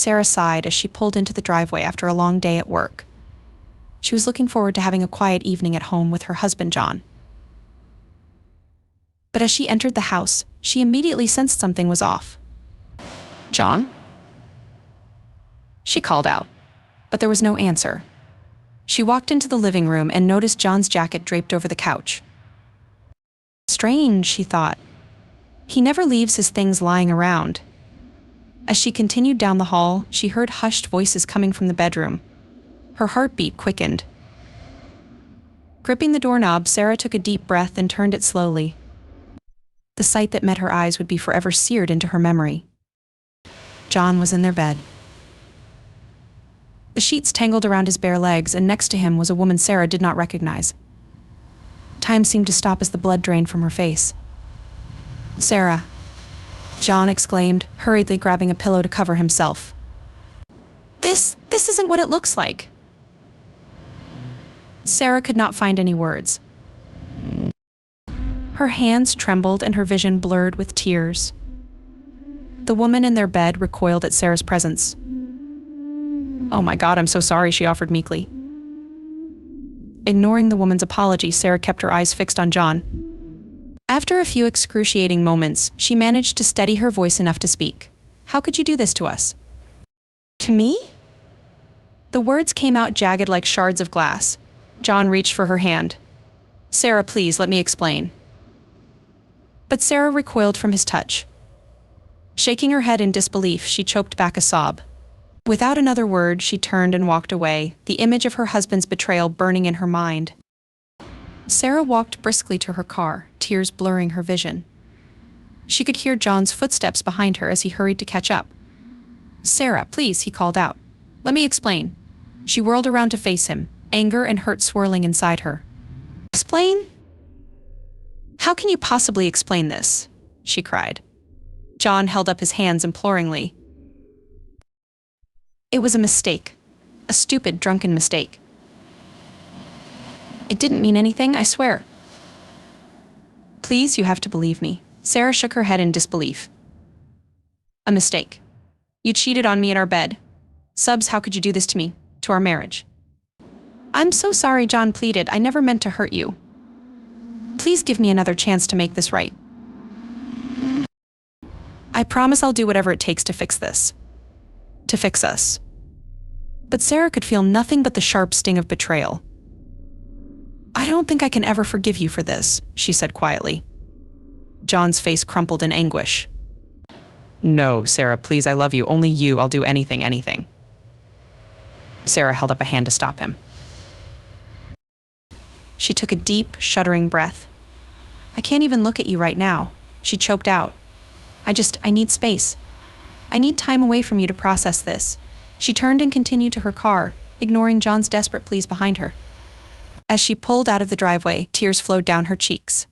Sarah sighed as she pulled into the driveway after a long day at work. She was looking forward to having a quiet evening at home with her husband, John. But as she entered the house, she immediately sensed something was off. "John?" she called out, but there was no answer. She walked into the living room and noticed John's jacket draped over the couch. Strange, she thought. He never leaves his things lying around. As she continued down the hall, she heard hushed voices coming from the bedroom. Her heartbeat quickened. Gripping the doorknob, Sarah took a deep breath and turned it slowly. The sight that met her eyes would be forever seared into her memory. John was in their bed. The sheets tangled around his bare legs, and next to him was a woman Sarah did not recognize. Time seemed to stop as the blood drained from her face. "Sarah," John exclaimed, hurriedly grabbing a pillow to cover himself. This isn't what it looks like." Sarah could not find any words. Her hands trembled and her vision blurred with tears. The woman in their bed recoiled at Sarah's presence. "Oh my God, I'm so sorry," she offered meekly. Ignoring the woman's apology, Sarah kept her eyes fixed on John. After a few excruciating moments, she managed to steady her voice enough to speak. "How could you do this to us?" "To me?" The words came out jagged like shards of glass. John reached for her hand. "Sarah, please, let me explain." But Sarah recoiled from his touch. Shaking her head in disbelief, she choked back a sob. Without another word, she turned and walked away, the image of her husband's betrayal burning in her mind. Sarah walked briskly to her car, tears blurring her vision. She could hear John's footsteps behind her as he hurried to catch up. "Sarah, please," he called out. "Let me explain." She whirled around to face him, anger and hurt swirling inside her. "Explain? How can you possibly explain this?" she cried. John held up his hands imploringly. "It was a mistake. A stupid, drunken mistake. It didn't mean anything, I swear." "Please, you have to believe me." Sarah shook her head in disbelief. "A mistake. You cheated on me in our bed. Subs, how could you do this to me? To our marriage?" "I'm so sorry," John pleaded. "I never meant to hurt you. Please give me another chance to make this right. I promise I'll do whatever it takes to fix this. To fix us." But Sarah could feel nothing but the sharp sting of betrayal. "I don't think I can ever forgive you for this," she said quietly. John's face crumpled in anguish. "No, Sarah, please, I love you. Only you. I'll do anything. Sarah held up a hand to stop him. She took a deep, shuddering breath. "I can't even look at you right now," she choked out. I need space. I need time away from you to process this." She turned and continued to her car, ignoring John's desperate pleas behind her. As she pulled out of the driveway, tears flowed down her cheeks.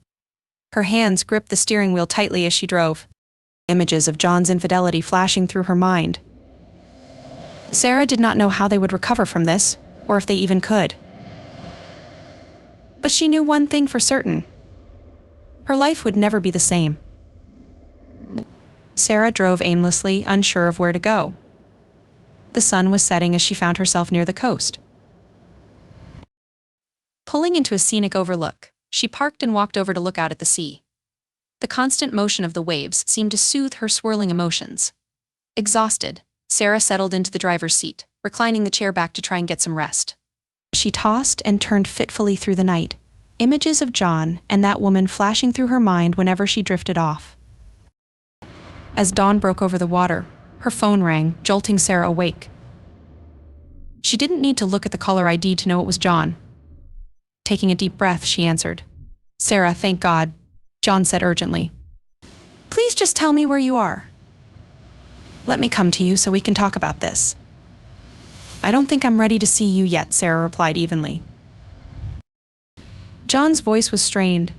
Her hands gripped the steering wheel tightly as she drove, images of John's infidelity flashing through her mind. Sarah did not know how they would recover from this, or if they even could. But she knew one thing for certain. Her life would never be the same. Sarah drove aimlessly, unsure of where to go. The sun was setting as she found herself near the coast. Pulling into a scenic overlook, she parked and walked over to look out at the sea. The constant motion of the waves seemed to soothe her swirling emotions. Exhausted, Sarah settled into the driver's seat, reclining the chair back to try and get some rest. She tossed and turned fitfully through the night, images of John and that woman flashing through her mind whenever she drifted off. As dawn broke over the water, her phone rang, jolting Sarah awake. She didn't need to look at the caller ID to know it was John. Taking a deep breath, she answered. "Sarah, thank God," John said urgently. "Please just tell me where you are. Let me come to you so we can talk about this." "I don't think I'm ready to see you yet," Sarah replied evenly. John's voice was strained.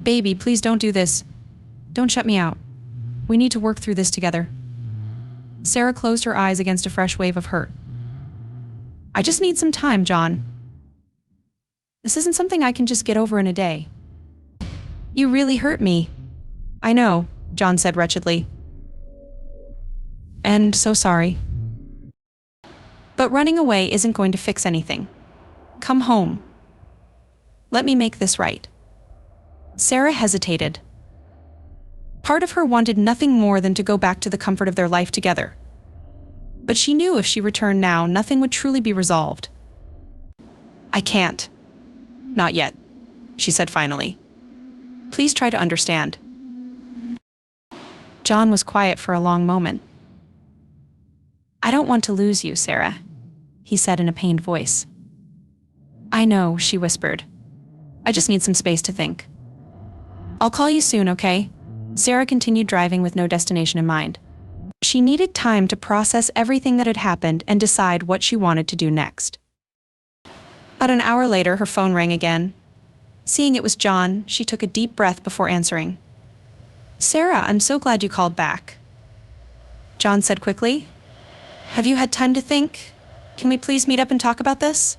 "Baby, please don't do this. Don't shut me out. We need to work through this together." Sarah closed her eyes against a fresh wave of hurt. "I just need some time, John. This isn't something I can just get over in a day." "You really hurt me." "I know," John said wretchedly. "And so sorry." But running away isn't going to fix anything. Come home. Let me make this right. Sarah hesitated. Part of her wanted nothing more than to go back to the comfort of their life together. But she knew if she returned now, nothing would truly be resolved. I can't. Not yet, she said finally. Please try to understand. John was quiet for a long moment. I don't want to lose you, Sarah, he said in a pained voice. I know, she whispered. I just need some space to think. I'll call you soon, okay? Sarah continued driving with no destination in mind. She needed time to process everything that had happened and decide what she wanted to do next. About an hour later, her phone rang again. Seeing it was John, she took a deep breath before answering. Sarah, I'm so glad you called back. John said quickly. Have you had time to think? Can we please meet up and talk about this?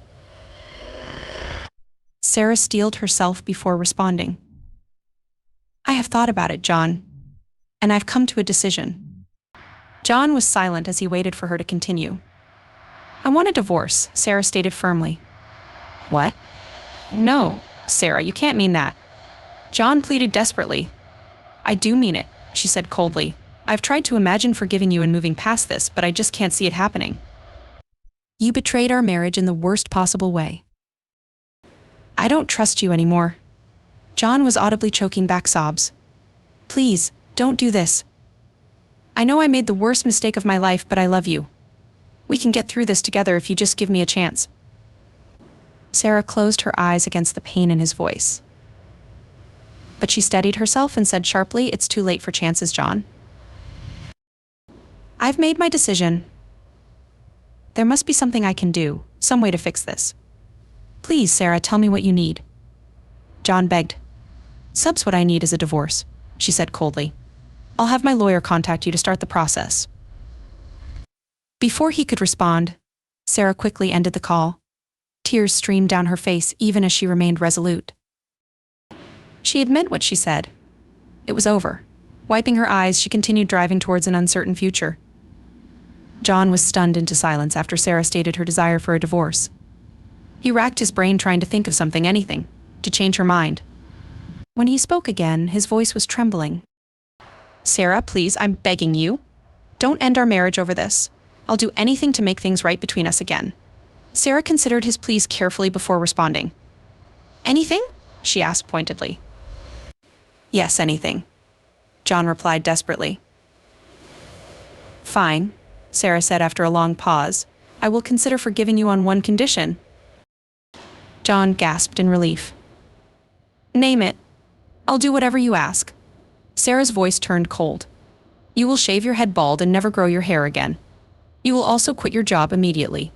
Sarah steeled herself before responding. I have thought about it, John, and I've come to a decision. John was silent as he waited for her to continue. I want a divorce, Sarah stated firmly. What? No, Sarah, you can't mean that. John pleaded desperately. I do mean it, she said coldly. I've tried to imagine forgiving you and moving past this, but I just can't see it happening. You betrayed our marriage in the worst possible way. I don't trust you anymore. John was audibly choking back sobs. Please, don't do this. I know I made the worst mistake of my life, but I love you. We can get through this together if you just give me a chance. Sarah closed her eyes against the pain in his voice. But she steadied herself and said sharply, It's too late for chances, John. I've made my decision. There must be something I can do, some way to fix this. Please, Sarah, tell me what you need. John begged. Sub's what I need is a divorce, she said coldly. I'll have my lawyer contact you to start the process. Before he could respond, Sarah quickly ended the call. Tears streamed down her face even as she remained resolute. She had meant what she said. It was over. Wiping her eyes, she continued driving towards an uncertain future. John was stunned into silence after Sarah stated her desire for a divorce. He racked his brain trying to think of something, anything, to change her mind. When he spoke again, his voice was trembling. Sarah, please, I'm begging you. Don't end our marriage over this. I'll do anything to make things right between us again. Sarah considered his pleas carefully before responding. Anything? She asked pointedly. Yes, anything, John replied desperately. Fine, Sarah said after a long pause. I will consider forgiving you on one condition. John gasped in relief. Name it. I'll do whatever you ask. Sarah's voice turned cold. You will shave your head bald and never grow your hair again. You will also quit your job immediately.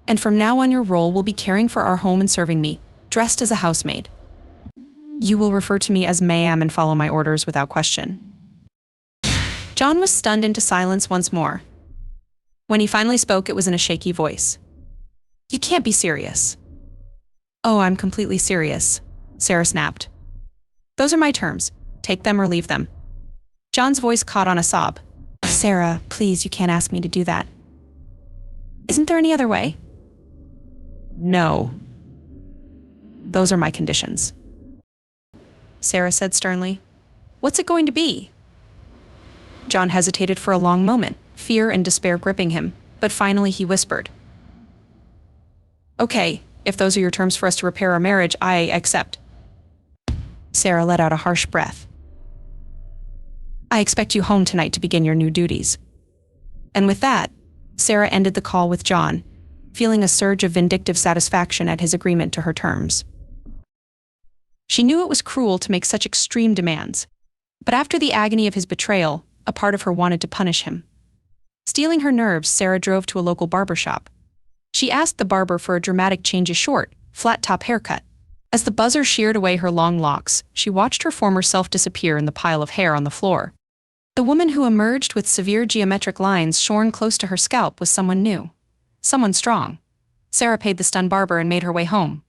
And from now on your role will be caring for our home and serving me, dressed as a housemaid. You will refer to me as ma'am and follow my orders without question. John was stunned into silence once more. When he finally spoke, it was in a shaky voice. You can't be serious. Oh, I'm completely serious, Sarah snapped. Those are my terms. Take them or leave them. John's voice caught on a sob. Sarah, please, you can't ask me to do that. Isn't there any other way? No. Those are my conditions. Sarah said sternly. What's it going to be? John hesitated for a long moment, fear and despair gripping him, but finally he whispered. Okay, if those are your terms for us to repair our marriage, I accept. Sarah let out a harsh breath. I expect you home tonight to begin your new duties. And with that, Sarah ended the call with John, feeling a surge of vindictive satisfaction at his agreement to her terms. She knew it was cruel to make such extreme demands, but after the agony of his betrayal, a part of her wanted to punish him. Steeling her nerves, Sarah drove to a local barber shop. She asked the barber for a dramatic change of short, flat-top haircut. As the buzzer sheared away her long locks, she watched her former self disappear in the pile of hair on the floor. The woman who emerged with severe geometric lines shorn close to her scalp was someone new. Someone strong. Sarah paid the stunned barber and made her way home.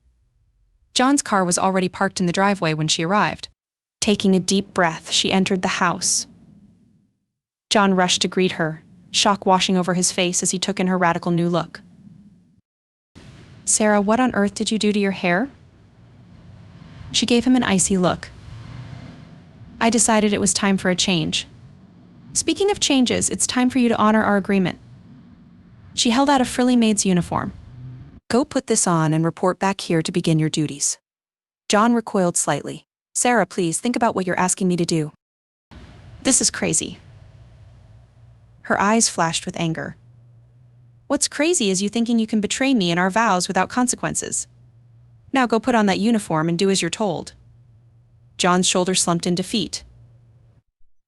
John's car was already parked in the driveway when she arrived. Taking a deep breath, she entered the house. John rushed to greet her, shock washing over his face as he took in her radical new look. "Sarah, what on earth did you do to your hair?" She gave him an icy look. "I decided it was time for a change. Speaking of changes, it's time for you to honor our agreement." She held out a frilly maid's uniform. "Go put this on and report back here to begin your duties." John recoiled slightly. "Sarah, please think about what you're asking me to do. This is crazy." Her eyes flashed with anger. "What's crazy is you thinking you can betray me and our vows without consequences. Now go put on that uniform and do as you're told." John's shoulders slumped in defeat.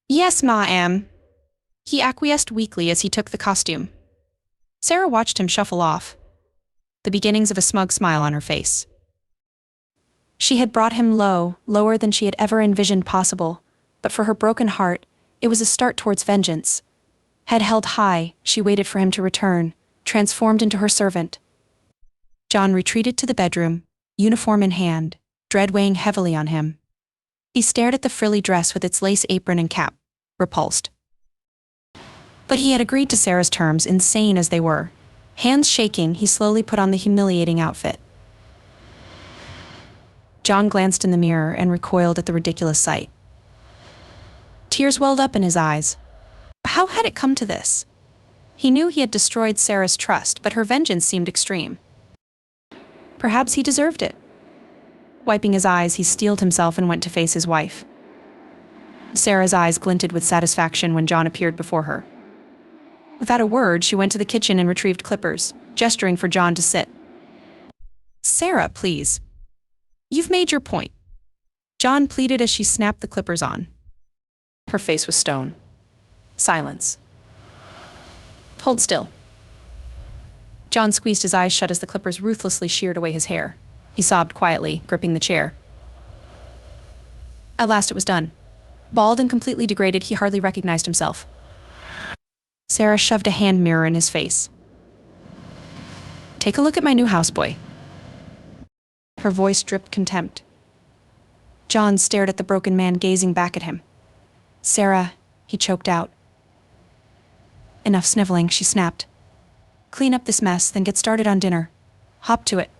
"Yes, ma'am." He acquiesced weakly as he took the costume. Sarah watched him shuffle off, the beginnings of a smug smile on her face. She had brought him low, lower than she had ever envisioned possible, but for her broken heart, it was a start towards vengeance. Head held high, she waited for him to return, transformed into her servant. John retreated to the bedroom, uniform in hand, dread weighing heavily on him. He stared at the frilly dress with its lace apron and cap, repulsed. But he had agreed to Sarah's terms, insane as they were. Hands shaking, he slowly put on the humiliating outfit. John glanced in the mirror and recoiled at the ridiculous sight. Tears welled up in his eyes. How had it come to this? He knew he had destroyed Sarah's trust, but her vengeance seemed extreme. Perhaps he deserved it. Wiping his eyes, he steeled himself and went to face his wife. Sarah's eyes glinted with satisfaction when John appeared before her. Without a word, she went to the kitchen and retrieved clippers, gesturing for John to sit. "Sarah, please. You've made your point," John pleaded as she snapped the clippers on. Her face was stone. Silence. "Hold still." John squeezed his eyes shut as the clippers ruthlessly sheared away his hair. He sobbed quietly, gripping the chair. At last it was done. Bald and completely degraded, he hardly recognized himself. Sarah shoved a hand mirror in his face. "Take a look at my new houseboy." Her voice dripped contempt. John stared at the broken man gazing back at him. "Sarah," he choked out. "Enough sniveling," she snapped. "Clean up this mess, then get started on dinner. Hop to it."